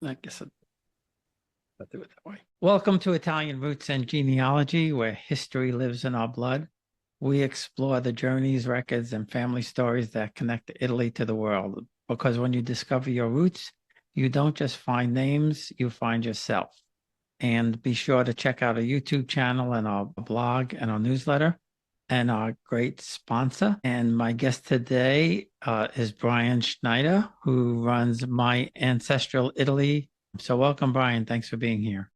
I guess I'll do it that way. Welcome to Italian Roots and Genealogy, where history lives in our blood. We explore the journeys, records, and family stories that connect Italy to the world. Because when you discover your roots, you don't just find names, you find yourself. And be sure to check out our YouTube channel and our blog and our newsletter and our great sponsor. And my guest today is Brian Schneider, who runs My Ancestral Italy. So welcome, Brian. Thanks for being here.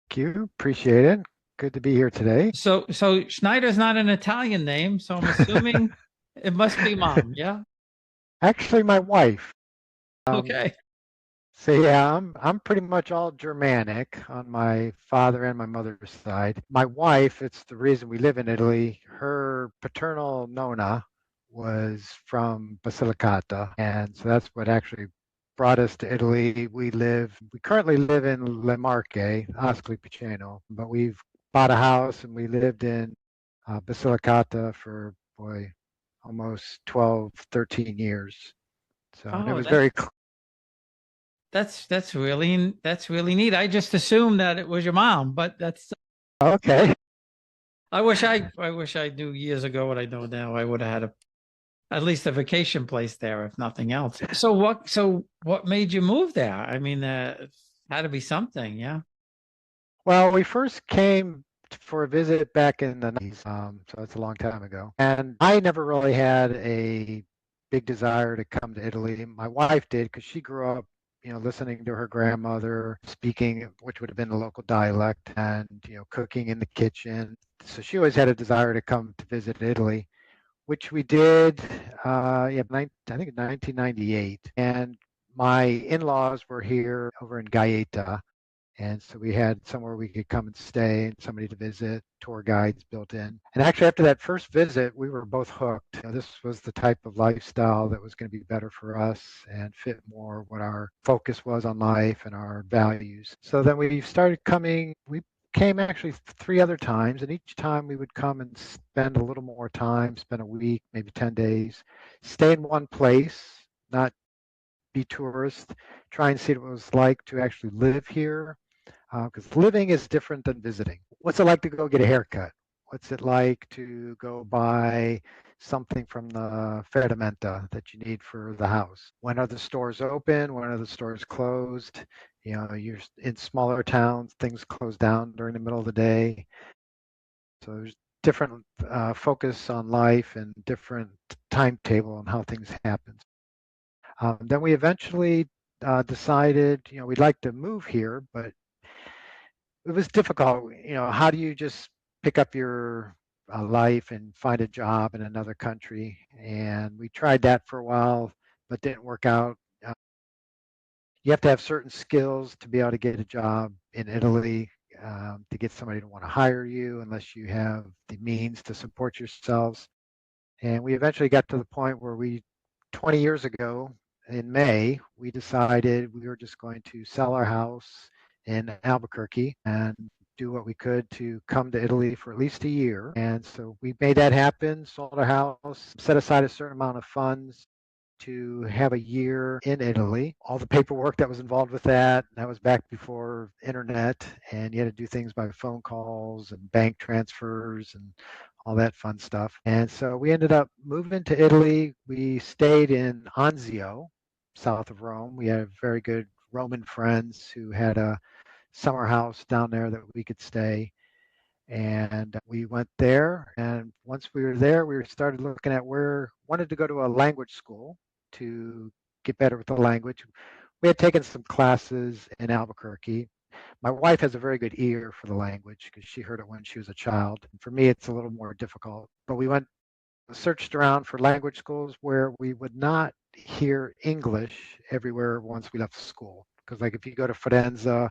Thank you. Appreciate it. Good to be here today. So Schneider's not an Italian name, so I'm assuming it must be mom. Yeah. Actually, my wife. Um, Okay. so yeah, I'm pretty much all Germanic on my father and my mother's side. My wife, it's the reason we live in Italy. Her paternal nonna was from Basilicata, and so that's what actually brought us to Italy. We currently live in Le Marche, Ascoli Piceno, but we've bought a house and we lived in Basilicata for, boy, almost 12, 13 years. So, and it Oh, was very, that's really neat. I just assumed that it was your mom, but that's okay. I wish I knew years ago what I know now. I would have had at least a vacation place there, if nothing else. So what made you move there? I mean, had to be something, yeah. Well, we first came for a visit back in the 90s, so that's a long time ago. And I never really had a big desire to come to Italy. My wife did because she grew up, listening to her grandmother speaking, which would have been the local dialect, and cooking in the kitchen. So she always had a desire to come to visit Italy, which we did. Yeah, I think in 1998, and my in-laws were here over in Gaeta, and so we had somewhere we could come and stay and somebody to visit, tour guides built in. And actually, after that first visit, we were both hooked. This was the type of lifestyle that was going to be better for us and fit more what our focus was on life and our values. So then we started coming. We came actually three other times, and each time we would come and spend a little more time, spend a week, maybe 10 days, stay in one place, not be tourists, try and see what it was like to actually live here, because living is different than visiting. What's it like to go get a haircut? What's it like to go buy something from the ferramenta that you need for the house? When are the stores open? When are the stores closed? You're in smaller towns, things close down during the middle of the day. So there's different focus on life and different timetable on how things happen. Then we eventually decided, we'd like to move here, but it was difficult. How do you just pick up your life and find a job in another country? And we tried that for a while, but didn't work out. Uh, you have to have certain skills to be able to get a job in Italy, to get somebody to want to hire you, unless you have the means to support yourselves. And we eventually got to the point where 20 years ago in May, we decided we were just going to sell our house in Albuquerque and do what we could to come to Italy for at least a year. And so we made that happen, sold our house, set aside a certain amount of funds to have a year in Italy. All the paperwork that was involved with that was back before internet, and you had to do things by phone calls and bank transfers and all that fun stuff. And so we ended up moving to Italy. We stayed in Anzio, south of Rome. We had very good Roman friends who had a summer house down there that we could stay. And we went there. And once we were there, we started looking at wanted to go to a language school to get better with the language. We had taken some classes in Albuquerque. My wife has a very good ear for the language because she heard it when she was a child. For me, it's a little more difficult. But we searched around for language schools where we would not hear English everywhere once we left school. Because, like, if you go to Firenze,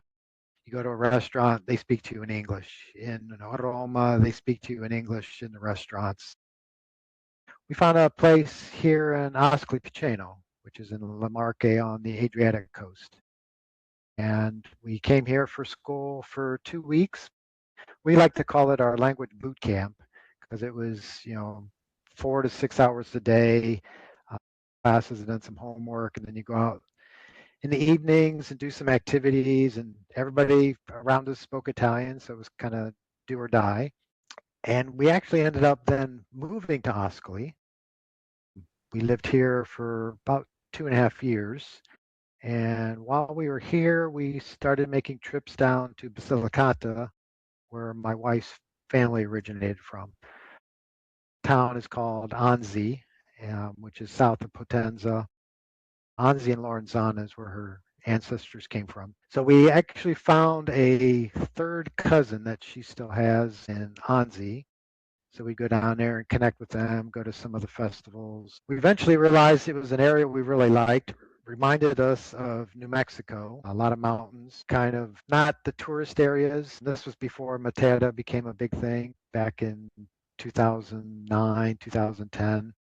you go to a restaurant, they speak to you in English. In Roma, they speak to you in English in the restaurants. We found a place here in Ascoli Piceno, which is in La Marche on the Adriatic coast. And we came here for school for 2 weeks. We like to call it our language boot camp because it was, 4 to 6 hours a day, classes and then some homework, and then you go out in the evenings and do some activities, and everybody around us spoke Italian, so it was kind of do or die. And we actually ended up then moving to Ascoli. We lived here for about 2.5 years. And while we were here, we started making trips down to Basilicata, where my wife's family originated from. The town is called Anzi, which is south of Potenza. Anzi and Lorenzana is where her ancestors came from. So we actually found a third cousin that she still has in Anzi. So we go down there and connect with them, go to some of the festivals. We eventually realized it was an area we really liked. Reminded us of New Mexico, a lot of mountains, kind of not the tourist areas. This was before Matera became a big thing back in 2009, 2010.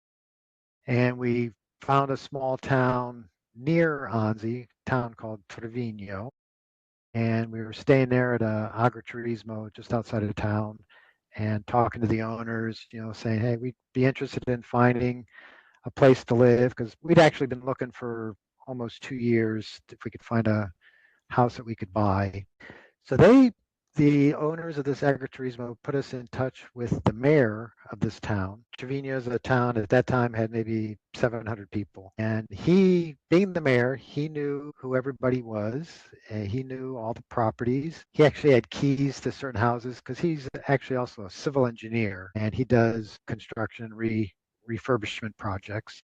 And we found a small town near Anzi, a town called Trevino. And we were staying there at a agriturismo just outside of town and talking to the owners, saying, hey, we'd be interested in finding a place to live, because we'd actually been looking for almost 2 years if we could find a house that we could buy. So the owners of this agriturismo put us in touch with the mayor of this town. Trevino is a town at that time had maybe 700 people. And he, being the mayor, he knew who everybody was. He knew all the properties. He actually had keys to certain houses because he's actually also a civil engineer, and he does construction and refurbishment projects.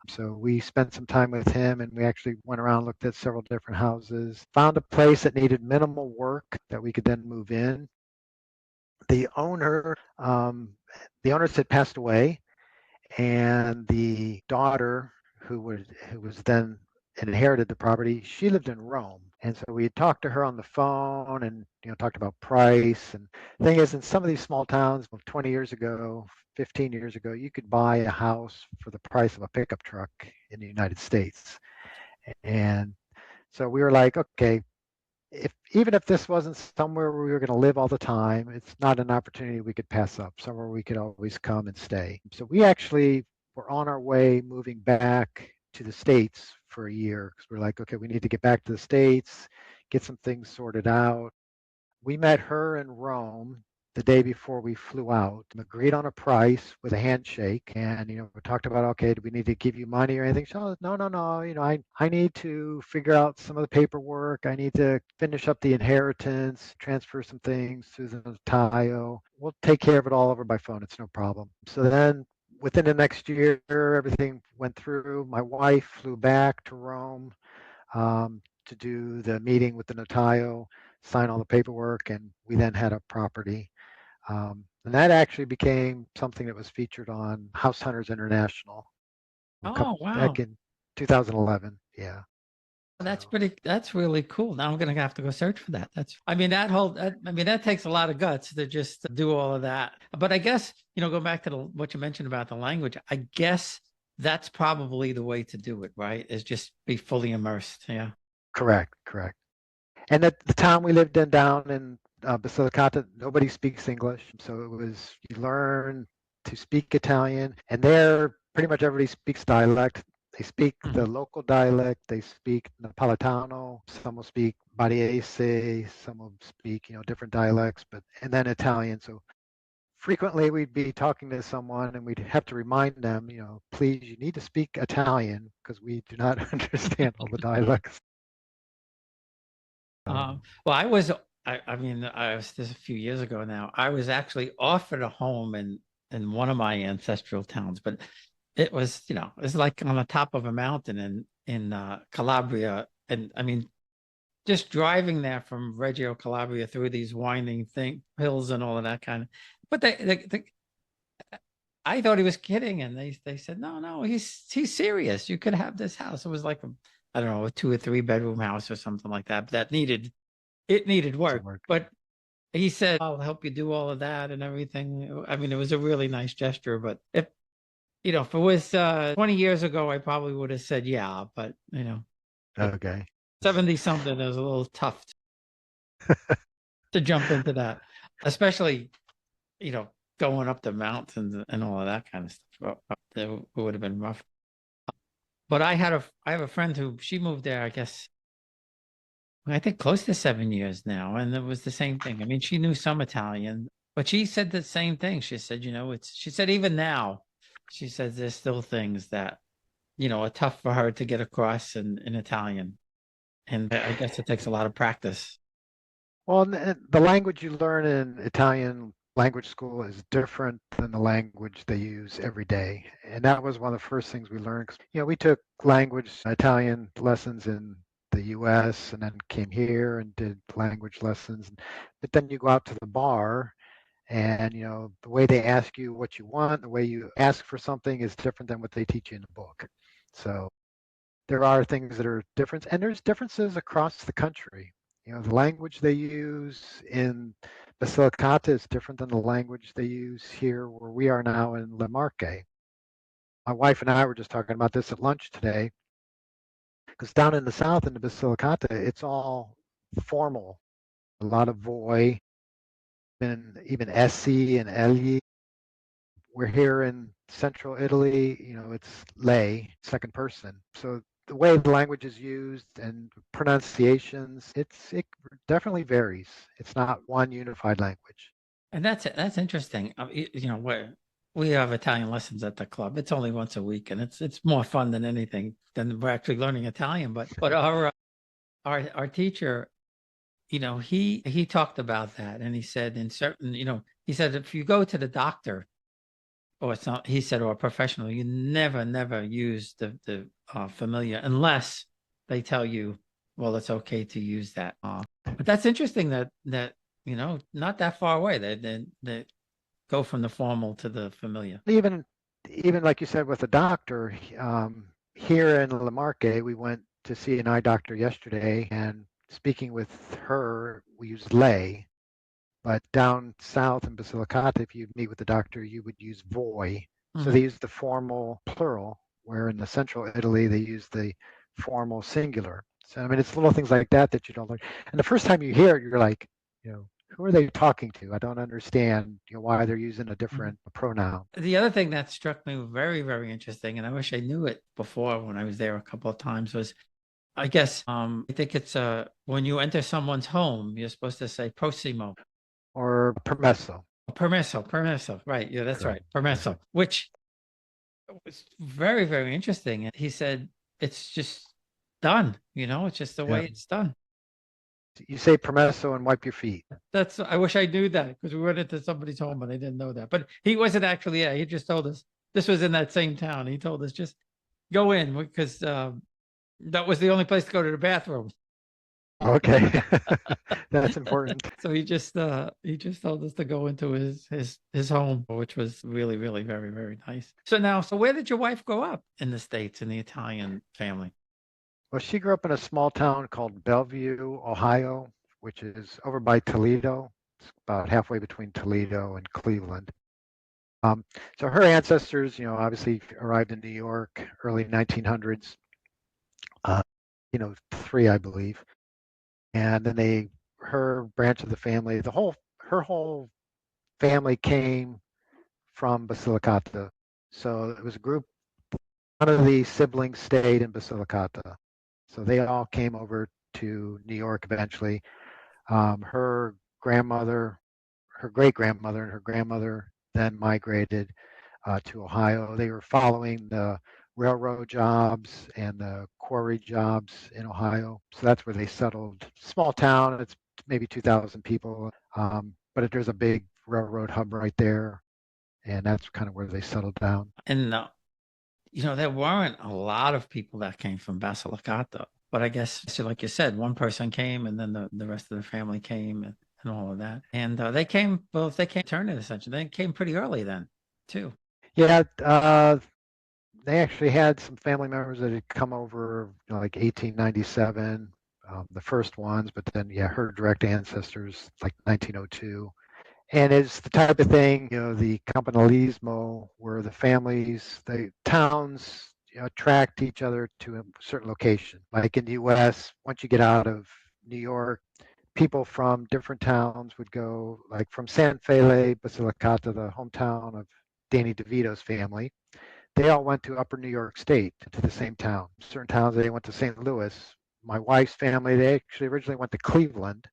So we spent some time with him, and we actually went around, looked at several different houses, found a place that needed minimal work that we could then move in. The owner, the owners had passed away, and the daughter who was then inherited the property, she lived in Rome. And so we had talked to her on the phone and talked about price. And the thing is, in some of these small towns 20 years ago, 15 years ago, you could buy a house for the price of a pickup truck in the United States. And so we were like, okay, even if this wasn't somewhere where we were going to live all the time, it's not an opportunity we could pass up, somewhere we could always come and stay. So we actually were on our way moving back to the States for a year, because we're like, okay, we need to get back to the States, get some things sorted out. We met her in Rome the day before we flew out, and agreed on a price with a handshake. And we talked about, okay, do we need to give you money or anything? She said, no, I need to figure out some of the paperwork. I need to finish up the inheritance, transfer some things to the notaio. We'll take care of it all over by phone. It's no problem. So then within the next year, everything went through. My wife flew back to Rome to do the meeting with the notaio, sign all the paperwork, and we then had a property. And that actually became something that was featured on House Hunters International Oh, wow. back in 2011. Yeah. That's really cool. Now I'm going to have to go search for that. That takes a lot of guts to just do all of that. But I guess, go back to what you mentioned about the language, I guess that's probably the way to do it, right? Is just be fully immersed. Yeah. Correct. And at the town we lived in down in Basilicata, nobody speaks English. So you learn to speak Italian, and there pretty much everybody speaks dialect. They speak the local dialect. They speak Napolitano. Some will speak Bariese. Some will speak, different dialects, and then Italian. So frequently we'd be talking to someone and we'd have to remind them, please, you need to speak Italian because we do not understand all the dialects. Well, I was this a few years ago now. I was actually offered a home in one of my ancestral towns, but it was, it's like on the top of a mountain in Calabria. And just driving there from Reggio Calabria through these winding hills and all of that kind of, but I thought he was kidding. And they said, no, he's serious. You could have this house. It was like I don't know, a 2 or 3 bedroom house or something like that. But it needed work. But he said, I'll help you do all of that and everything. It was a really nice gesture. But if it was 20 years ago, I probably would have said, yeah. But, okay. 70 something is a little tough to jump into that, especially, going up the mountains and all of that kind of stuff. It would have been rough. But I have a friend who she moved there, I guess I think close to 7 years now. And it was the same thing. I mean, she knew some Italian, but she said the same thing. She said, she said, even now, she says there's still things that, are tough for her to get across in Italian. And I guess it takes a lot of practice. Well, the language you learn in Italian language school is different than the language they use every day. And that was one of the first things we learned. 'Cause, we took language Italian lessons in the US and then came here and did language lessons. But then you go out to the bar and, the way they ask you what you want, the way you ask for something is different than what they teach you in the book. So there are things that are different, and there's differences across the country. The language they use in Basilicata is different than the language they use here where we are now in Le Marche. My wife and I were just talking about this at lunch today, because down in the south in the Basilicata, it's all formal. A lot of voi, and even essi and egli. We're here in central Italy, it's lei, second person. So the way the language is used and pronunciations, it definitely varies. It's not one unified language. And that's interesting. We have Italian lessons at the club. It's only once a week, and it's more fun than anything than we're actually learning Italian. But our teacher, he talked about that, and he said in certain, he said if you go to the doctor or it's not, he said, or a professional, you never use the familiar unless they tell you, well, it's okay to use that. But that's interesting that not that far away. They go from the formal to the familiar. Even like you said with the doctor, here in La Marche, we went to see an eye doctor yesterday, and speaking with her, we used lei. But down south in Basilicata, if you meet with the doctor, you would use voi. So they use the formal plural, where in the central Italy, they use the formal singular. So, I mean, it's little things like that that you don't learn. And the first time you hear it, you're like, who are they talking to? I don't understand why they're using a different pronoun. The other thing that struck me very, very interesting, and I wish I knew it before when I was there a couple of times, was I guess I think it's when you enter someone's home, you're supposed to say prossimo. Or permesso. Permesso. Right. Yeah, that's right. Permesso, which was very, very interesting. And he said, it's just done, it's just the way it's done. You say permesso and wipe your feet. I wish I knew that, because we went into somebody's home and I didn't know that. But he wasn't actually, he just told us this was in that same town. He told us just go in because that was the only place to go to the bathroom. Okay. That's important. So he just told us to go into his home, which was really, really very, very nice. So where did your wife grow up in the States, in the Italian family? Well, she grew up in a small town called Bellevue, Ohio, which is over by Toledo. It's about halfway between Toledo and Cleveland. So her ancestors, obviously arrived in New York early 1900s. 3, I believe. And then her branch of the family, her whole family came from Basilicata. So it was a group, one of the siblings stayed in Basilicata. So they all came over to New York eventually. Her grandmother, her great-grandmother, and her grandmother then migrated to Ohio. They were following the railroad jobs and the quarry jobs in Ohio. So that's where they settled. Small town, it's maybe 2,000 people, but there's a big railroad hub right there. And that's kind of where they settled down. And, there weren't a lot of people that came from Basilicata, but I guess, so like you said, one person came and then the rest of the family came and all of that. And they came turning essentially. They came pretty early then too. Yeah, they actually had some family members that had come over like 1897, the first ones, but then her direct ancestors like 1902. And it's the type of thing, the campanile, where the families, the towns, attract each other to a certain location. Like in the US, once you get out of New York, people from different towns would go, like from San Fele, Basilicata, the hometown of Danny DeVito's family. They all went to Upper New York State, to the same town. Certain towns, they went to St. Louis, my wife's family, they actually originally went to Cleveland,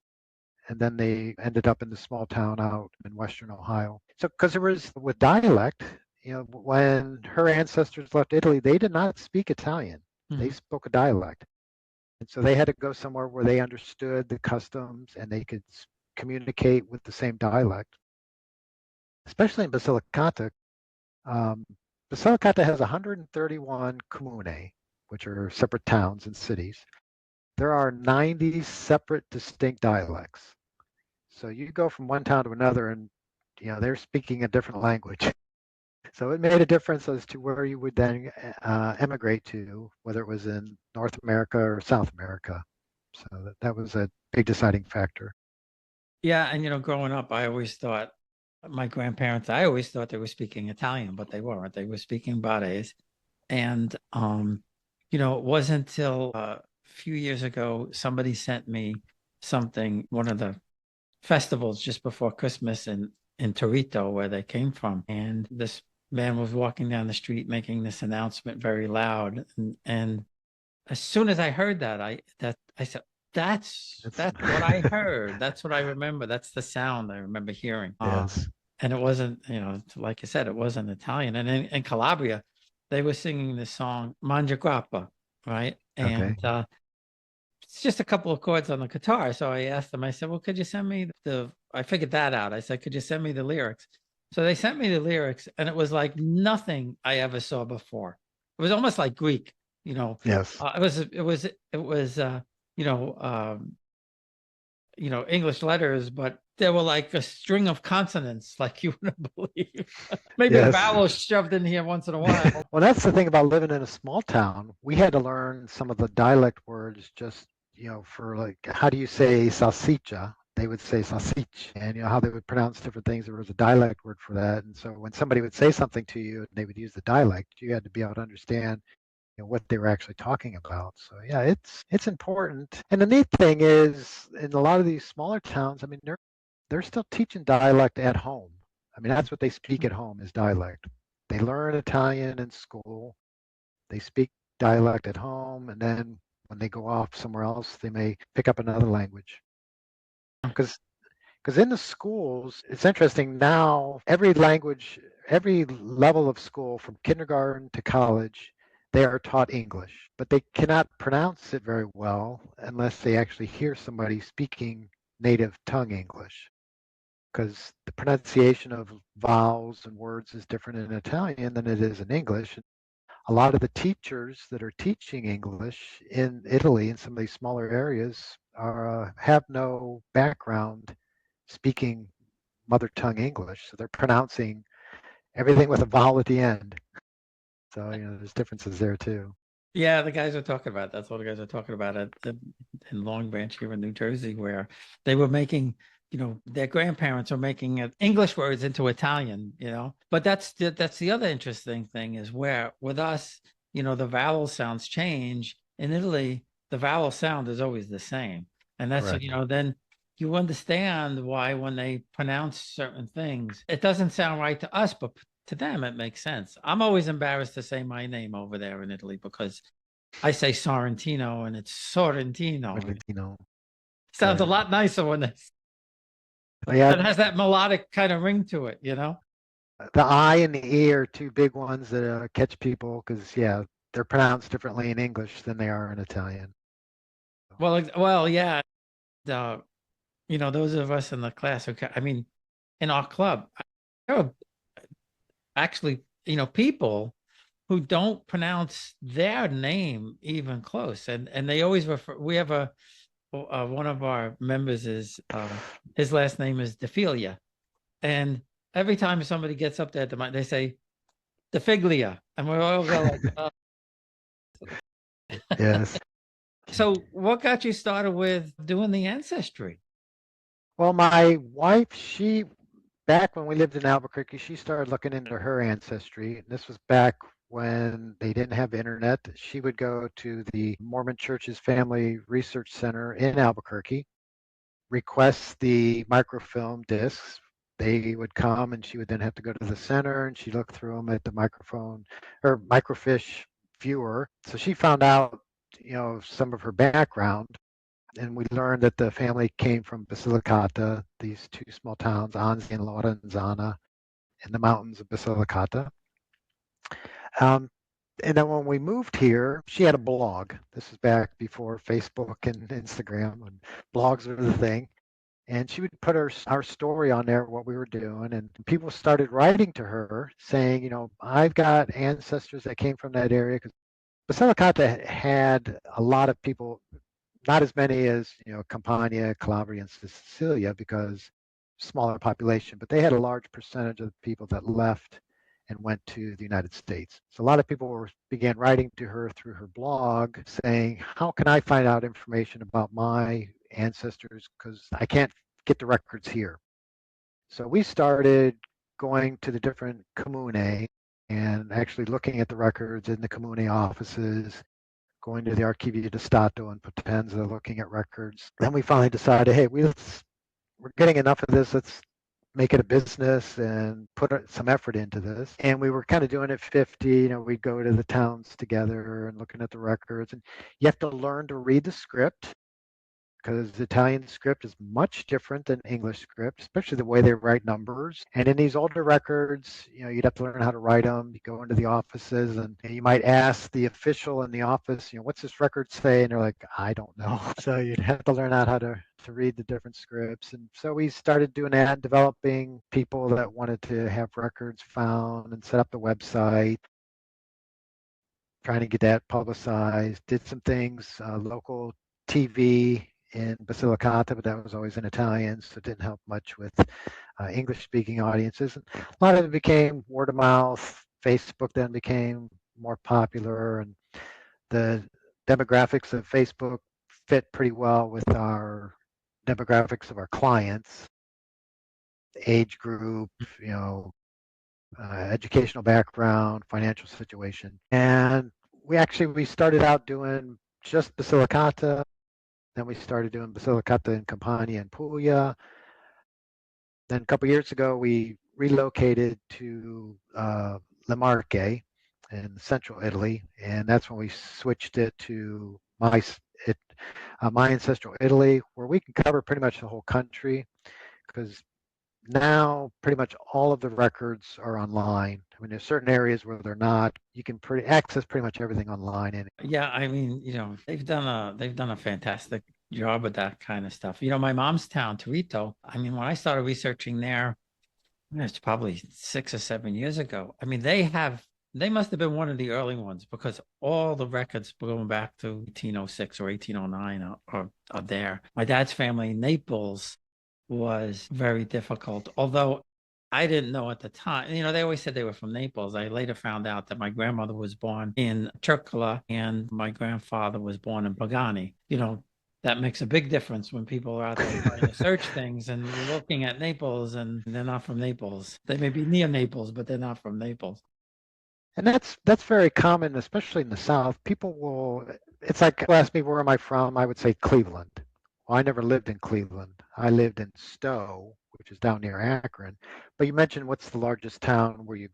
and then they ended up in the small town out in Western Ohio. So, because there was with dialect, when her ancestors left Italy, they did not speak Italian. They Mhm. spoke a dialect. And so they had to go somewhere where they understood the customs and they could communicate with the same dialect, especially in Basilicata. Um, Basilicata has 131 comune, which are separate towns and cities. There are 90 separate distinct dialects. So you go from one town to another and they're speaking a different language. So it made a difference as to where you would then emigrate to, whether it was in North America or South America. So that was a big deciding factor. Yeah, and growing up, I always thought my grandparents, I always thought they were speaking Italian, but they weren't. They were speaking Barese. And it wasn't until a few years ago somebody sent me something, one of the festivals just before Christmas in Torito, where they came from. And this man was walking down the street making this announcement very loud. And as soon as I heard that, I said, that's what I heard. That's what I remember. That's the sound I remember hearing. Yes. And it wasn't, like I said, it wasn't Italian. And in Calabria, they were singing this song Mangiagrappa, right? Okay. And it's just a couple of chords on the guitar. So I asked them, I said, well, could you send me I figured that out. I said, could you send me the lyrics? So they sent me the lyrics, and it was like nothing I ever saw before. It was almost like Greek, Yes. you know, um, English letters, but there were like a string of consonants, like you wouldn't believe. Maybe a Yes. vowel shoved in here once in a while. Well, that's the thing about living in a small town. We had to learn some of the dialect words just, for like, how do you say salsicha? They would say salsich, and how they would pronounce different things. There was a dialect word for that. And so when somebody would say something to you and they would use the dialect, you had to be able to understand what they were actually talking about. So yeah, it's important. And the neat thing is, in a lot of these smaller towns, I mean, they're still teaching dialect at home. I mean, that's what they speak at home is dialect. They learn Italian in school. They speak dialect at home, and then when they go off somewhere else, they may pick up another language. Because in the schools, it's interesting now. Every language, every level of school, from kindergarten to college, they are taught English, but they cannot pronounce it very well unless they actually hear somebody speaking native tongue English, because the pronunciation of vowels and words is different in Italian than it is in English. A lot of the teachers that are teaching English in Italy in some of these smaller areas have no background speaking mother tongue English, so they're pronouncing everything with a vowel at the end. So there's differences there too. Yeah, the guys are talking about that's what the guys are talking about in Long Branch here in New Jersey, where they were making, their grandparents are making English words into Italian, But that's the other interesting thing is where with us, the vowel sounds change. In Italy, the vowel sound is always the same, and that's Correct. then you understand why when they pronounce certain things, it doesn't sound right to us, but to them it makes sense. I'm always embarrassed to say my name over there in Italy because I say Sorrentino and it's Sorrentino. Valentino. Sounds a Right. lot nicer when it Yeah, has that melodic kind of ring to it, the I and the E are two big ones that catch people because they're pronounced differently in English than they are in Italian. Well, yeah. Those of us in the class who, I mean, in our club, there are actually, people who don't pronounce their name even close, and they always refer. We have one of our members is his last name is DeFiglia, and every time somebody gets up there at the mic, they say DeFiglia, and we're all go like, Yes. So, what got you started with doing the ancestry? Well, my wife, back when we lived in Albuquerque, she started looking into her ancestry. And this was back when they didn't have internet. She would go to the Mormon Church's Family Research Center in Albuquerque, request the microfilm discs. They would come and she would then have to go to the center and she looked through them at the microphone or microfiche viewer. So she found out some of her background, and we learned that the family came from Basilicata, these two small towns, Anzi and Lorenzana, in the mountains of Basilicata. And then when we moved here, she had a blog. This was back before Facebook and Instagram, and blogs were the thing. And she would put our story on there, what we were doing, and people started writing to her saying, I've got ancestors that came from that area, because Basilicata had a lot of people, not as many as Campania, Calabria, and Sicilia, because smaller population, but they had a large percentage of people that left and went to the United States. So a lot of people began writing to her through her blog saying, how can I find out information about my ancestors, because I can't get the records here. So we started going to the different comune and actually looking at the records in the comune offices, going to the Archivio di Stato in Potenza, looking at records. Then we finally decided, hey, we're getting enough of this. Let's make it a business and put some effort into this. And we were kind of doing it 50, we'd go to the towns together and looking at the records. And you have to learn to read the script, because the Italian script is much different than English script, especially the way they write numbers. And in these older records, you'd have to learn how to write them. You go into the offices and you might ask the official in the office, what's this record say? And they're like, I don't know. So you'd have to learn out how to read the different scripts. And so we started doing that, developing people that wanted to have records found and set up the website, trying to get that publicized, did some things, local TV in Basilicata, but that was always in Italian, so it didn't help much with English-speaking audiences. And a lot of it became word of mouth. Facebook then became more popular, and the demographics of Facebook fit pretty well with our demographics of our clients, age group, educational background, financial situation. And we started out doing just Basilicata. Then we started doing Basilicata in Campania and Puglia. Then a couple of years ago, we relocated to Le Marche in central Italy, and that's when we switched it to my Ancestral Italy, where we can cover pretty much the whole country, because now pretty much all of the records are online. I mean, there's certain areas where they're not. You can access pretty much everything online. Yeah, I mean, they've done a fantastic job with that kind of stuff. My mom's town, Torito. I mean, when I started researching there, it's probably 6 or 7 years ago. I mean, they must have been one of the early ones, because all the records going back to 1806 or 1809 are there. My dad's family in Naples was very difficult, although I didn't know at the time. They always said they were from Naples. I later found out that my grandmother was born in Circola and my grandfather was born in Pagani. That makes a big difference when people are out there trying to search things and looking at Naples, and they're not from Naples. They may be near Naples, but they're not from Naples. And that's very common, especially in the South. It's like, people ask me, where am I from? I would say Cleveland. Well, I never lived in Cleveland. I lived in Stowe, which is down near Akron. But you mentioned, what's the largest town where you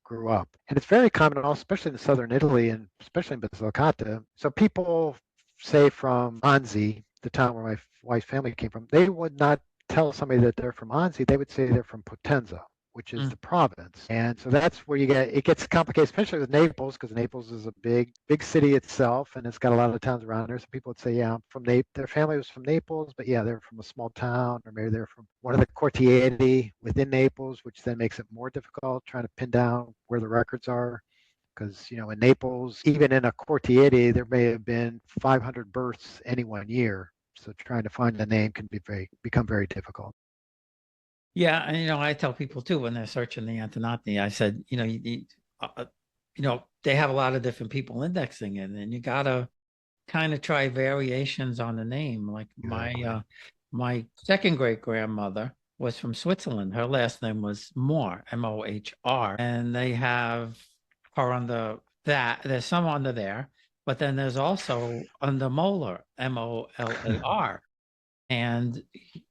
grew up? And it's very common, especially in southern Italy, and especially in Basilicata. So people say from Anzi, the town where my wife's family came from, they would not tell somebody that they're from Anzi. They would say they're from Potenza, which is the province. And so that's where it gets complicated, especially with Naples, because Naples is a big city itself, and it's got a lot of towns around there. So people would say, yeah, I'm from Naples. Their family was from Naples, but yeah, they're from a small town, or maybe they're from one of the quartieri within Naples, which then makes it more difficult trying to pin down where the records are. Because, in Naples, even in a quartiere, there may have been 500 births any one year. So trying to find the name can become very difficult. Yeah, and I tell people too, when they're searching the Antonati, I said, they have a lot of different people indexing it, and you gotta kind of try variations on the name. Like my second great grandmother was from Switzerland. Her last name was Mohr, Mohr, and they have her under that. There's some under there, but then there's also under Molar, Molar. And,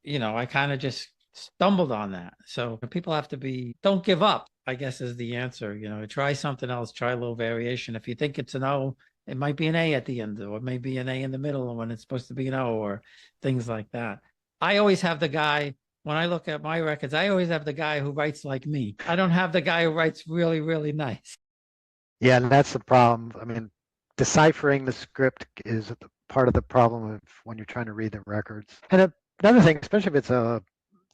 I kind of just stumbled on that. So people have to don't give up, I guess, is the answer. Try something else, try a little variation. If you think it's an O, It might be an A at the end, or maybe an A in the middle when it's supposed to be an O, or things like that. I always have the guy, when I look at my records, I always have the guy who writes like me. I don't have the guy who writes really, really nice. Yeah, and that's the problem. I mean, deciphering the script is part of the problem of when you're trying to read the records. And another thing, especially if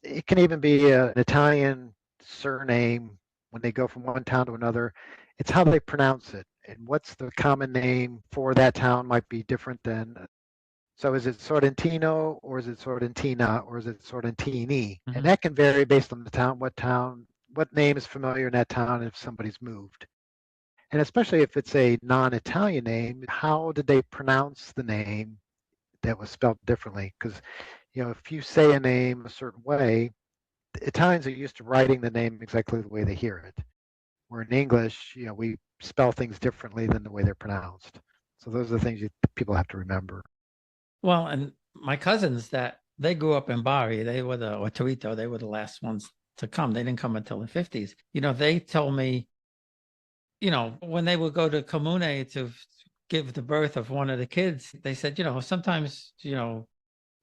it can even be an Italian surname when they go from one town to another. It's how they pronounce it, and what's the common name for that town might be different than. So is it Sorrentino, or is it Sorrentina, or is it Sorrentini? Mhm. And that can vary based on the town, what name is familiar in that town if somebody's moved. And especially if it's a non-Italian name, how did they pronounce the name that was spelled differently? Because, if you say a name a certain way, the Italians are used to writing the name exactly the way they hear it. Where in English, we spell things differently than the way they're pronounced. So those are the things people have to remember. Well, and my cousins that they grew up in Bari, they were or Torito, they were the last ones to come. They didn't come until the 50s. They told me, when they would go to Comune to give the birth of one of the kids, they said, sometimes,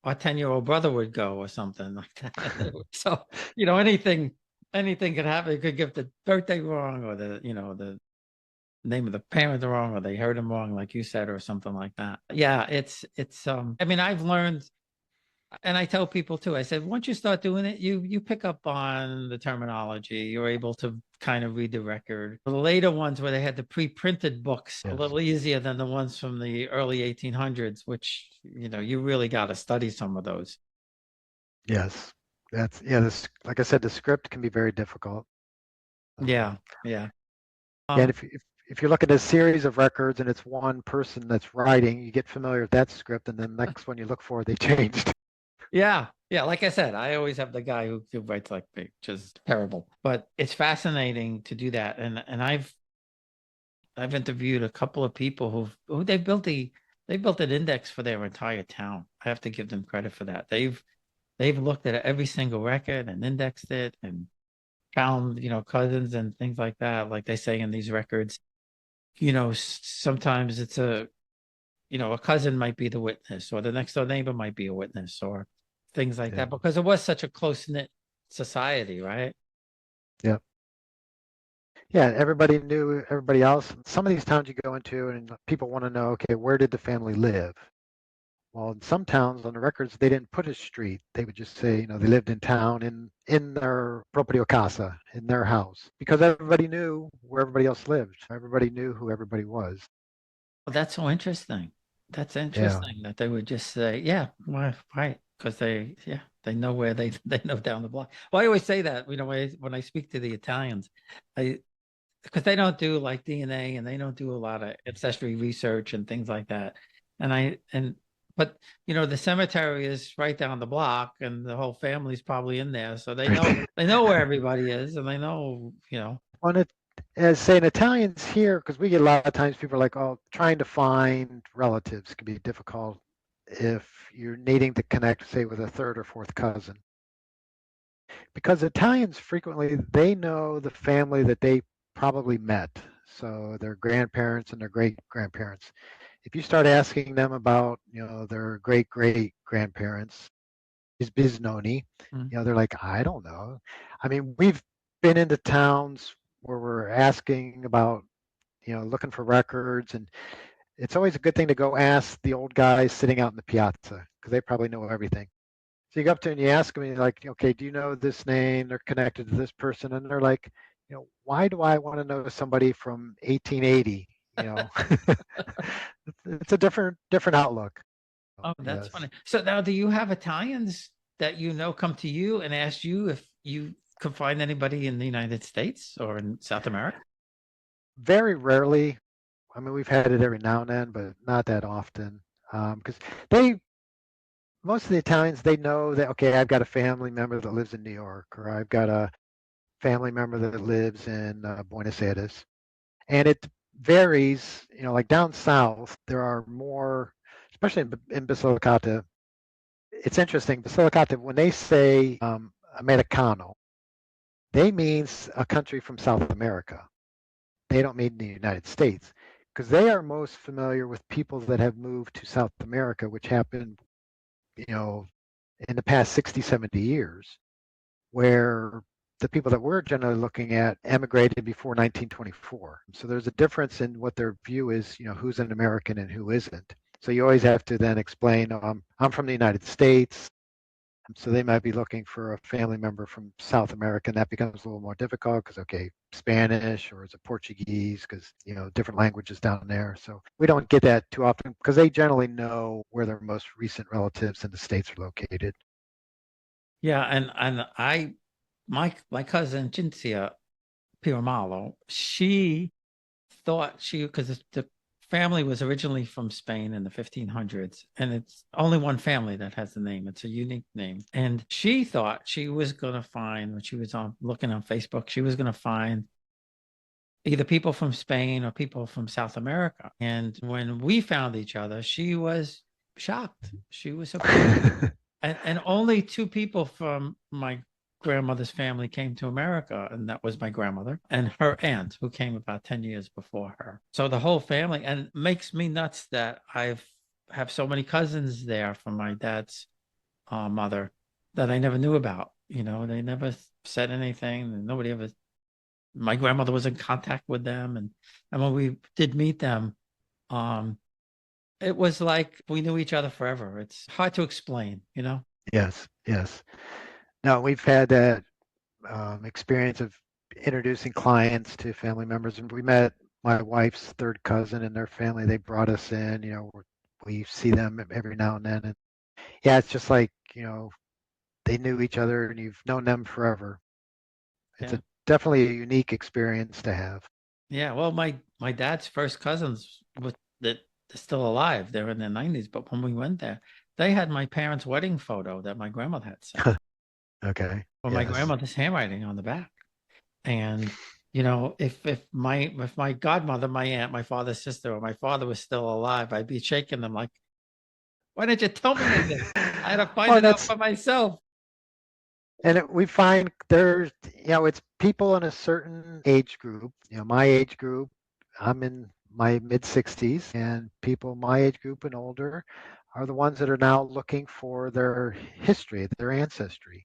our 10-year-old brother would go or something like that. So, anything could happen. It could give the birthday wrong, or the name of the parent wrong, or they heard him wrong, like you said, or something like that. Yeah, it's I mean, I've learned, and I tell people too, I said, once you start doing it, you pick up on the terminology. You're able to kind of read the record. The later ones where they had the pre-printed books, a Yes. little easier than the ones from the early 1800s, which, you really got to study some of those. Yes. This, like I said, the script can be very difficult. Yeah, yeah. Yeah, and if you're looking at a series of records and it's one person that's writing, you get familiar with that script, and then the next one you look for, they changed. Yeah. Yeah. Like I said, I always have the guy who writes like me, which is terrible, but it's fascinating to do that. And I've interviewed a couple of people who they built an index for their entire town. I have to give them credit for that. They've looked at every single record and indexed it and found, cousins and things like that. Like they say in these records, sometimes it's a cousin might be the witness, or the next door neighbor might be a witness, or things like Yeah. that, because it was such a close-knit society, right? Yeah. Yeah, everybody knew everybody else. Some of these towns you go into and people want to know, okay, where did the family live? Well, in some towns on the records, they didn't put a street. They would just say, they lived in town in their proprio casa, in their house, because everybody knew where everybody else lived. Everybody knew who everybody was. Well, that's so interesting. That's Yeah. interesting that they would just say, yeah, well, right, because they know where they know down the block. Well, I always say that, when I speak to the Italians, because they don't do like DNA, and they don't do a lot of ancestry research and things like that. But the cemetery is right down the block, and the whole family's probably in there, so they know where everybody is, and they know. On it, as saying Italians here, because we get a lot of times people are like, oh, trying to find relatives can be difficult if you're needing to connect, say, with a third or fourth cousin. Because Italians frequently, they know the family that they probably met. So their grandparents and their great grandparents. If you start asking them about, their great great grandparents, his bisnoni, they're like, I don't know. I mean, we've been into towns where we're asking about, looking for records, and it's always a good thing to go ask the old guys sitting out in the piazza because they probably know everything. So you go up to them and you ask them, and you're like, okay, do you know this name? They're connected to this person, and they're like, why do I want to know somebody from 1880? It's a different outlook. Oh, that's Yes. funny. So now, do you have Italians that come to you and ask you if you could find anybody in the United States or in South America? Very rarely. I mean, we've had it every now and then, but not that often. Because they, most of the Italians, they know that, okay, I've got a family member that lives in New York, or I've got a family member that lives in Buenos Aires. And it varies, like down south, there are more, especially in Basilicata. It's interesting, Basilicata, when they say Americano, they mean a country from South America. They don't mean the United States. because they are most familiar with people that have moved to South America, which happened, you know, in the past 60, 70 years, where the people that we're generally looking at emigrated before 1924. So there's a difference in what their view is, who's an American and who isn't. So you always have to then explain, I'm from the United States. So they might be looking for a family member from South America, and that becomes a little more difficult because, okay, Spanish or is it Portuguese, because, different languages down there. So we don't get that too often because they generally know where their most recent relatives in the States are located. Yeah, and my cousin Cinzia Piramalo, she thought because the family was originally from Spain in the 1500s, and it's only one family that has the name. It's a unique name. And she thought she was going to find, when she was looking on Facebook, she was going to find either people from Spain or people from South America. And when we found each other, she was shocked. She was surprised. And only two people from my grandmother's family came to America, and that was my grandmother and her aunt, who came about 10 years before her. So the whole family, and it makes me nuts that have so many cousins there from my dad's mother that I never knew about. They never said anything, and nobody ever. My grandmother was in contact with them, and when we did meet them, it was like we knew each other forever. It's hard to explain. Yes, yes. No, we've had that experience of introducing clients to family members, and we met my wife's third cousin and their family. They brought us in. We see them every now and then, and yeah, it's just like they knew each other and you've known them forever. It's Yeah. definitely a unique experience to have. Yeah. Well, my dad's first cousins that are still alive. They're in their 90s, but when we went there, they had my parents' wedding photo that my grandmother had sent. Okay. Or my Yes. grandmother's handwriting on the back. And if my godmother, my aunt, my father's sister, or my father was still alive, I'd be shaking them like, why didn't you tell me this? I had to find Oh, it out for myself. and we find there's, it's people in a certain age group, my age group, I'm in my mid 60s, and people my age group and older are the ones that are now looking for their history, their ancestry.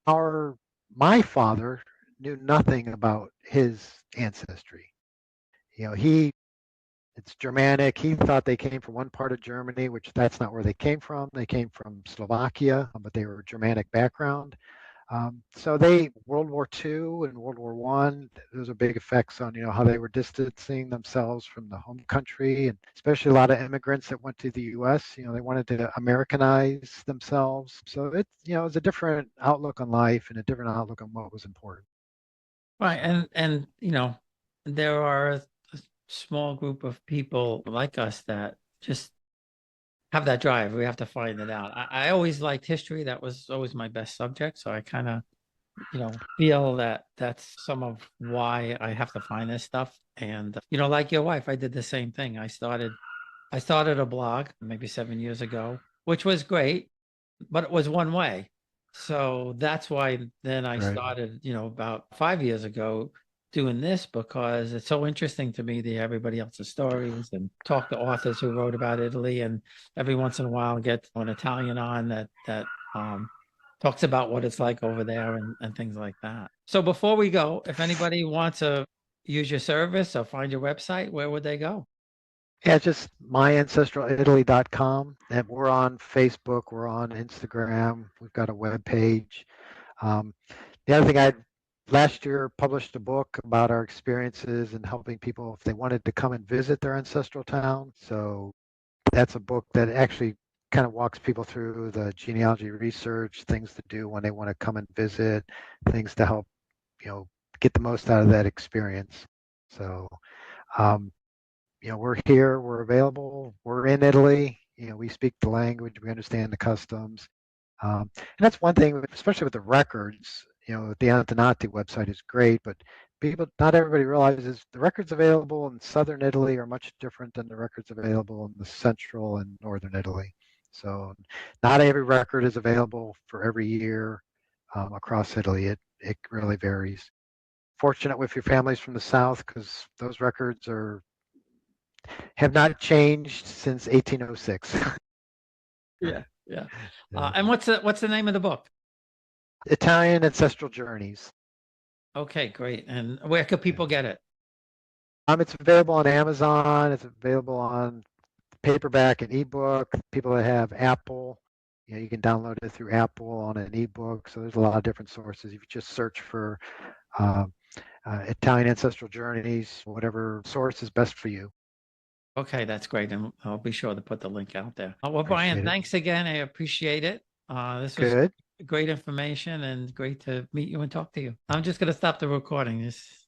My father knew nothing about his ancestry. It's Germanic. He thought they came from one part of Germany, which that's not where they came from. They came from Slovakia, but they were Germanic background. So World War II and World War One, those are big effects on, how they were distancing themselves from the home country, and especially a lot of immigrants that went to the U.S., they wanted to Americanize themselves. So it's a different outlook on life and a different outlook on what was important. Right. And there are a small group of people like us that just have that drive. We have to find it out. I always liked history. That was always my best subject. So I kind of, feel that that's some of why I have to find this stuff. And, like your wife, I did the same thing. I started a blog maybe 7 years ago, which was great, but it was one way. So that's why then I Right. started, about 5 years ago doing this, because it's so interesting to me to hear everybody else's stories and talk to authors who wrote about Italy, and every once in a while get an Italian on that talks about what it's like over there and things like that. So before we go, if anybody wants to use your service or find your website, where would they go? Yeah, just myancestralitaly.com. And we're on Facebook, we're on Instagram, we've got a web page. Um, the other thing, I last year published a book about our experiences and helping people if they wanted to come and visit their ancestral town. So that's a book that actually kind of walks people through the genealogy research, things to do when they want to come and visit, things to help, get the most out of that experience. So, um, we're here, we're available, we're in Italy, we speak the language, we understand the customs. And that's one thing, especially with the records, the Antenati website is great, but not everybody realizes the records available in southern Italy are much different than the records available in the central and northern Italy. So not every record is available for every year across Italy. It really varies. Fortunate with your families from the south, because those records are have not changed since 1806. Yeah, yeah. Yeah. And what's the name of the book? Italian Ancestral Journeys. Okay, great. And where could Yeah. people get it? It's available on Amazon. It's available on paperback and ebook. People that have Apple, you can download it through Apple on an ebook. So there's a lot of different sources. If you just search for uh, Italian Ancestral Journeys, whatever source is best for you. Okay, that's great. And I'll be sure to put the link out there. Well, Brian, Appreciate it. thanks again. I appreciate it. This was Good. great information and great to meet you and talk to you. I'm just going to stop the recording. This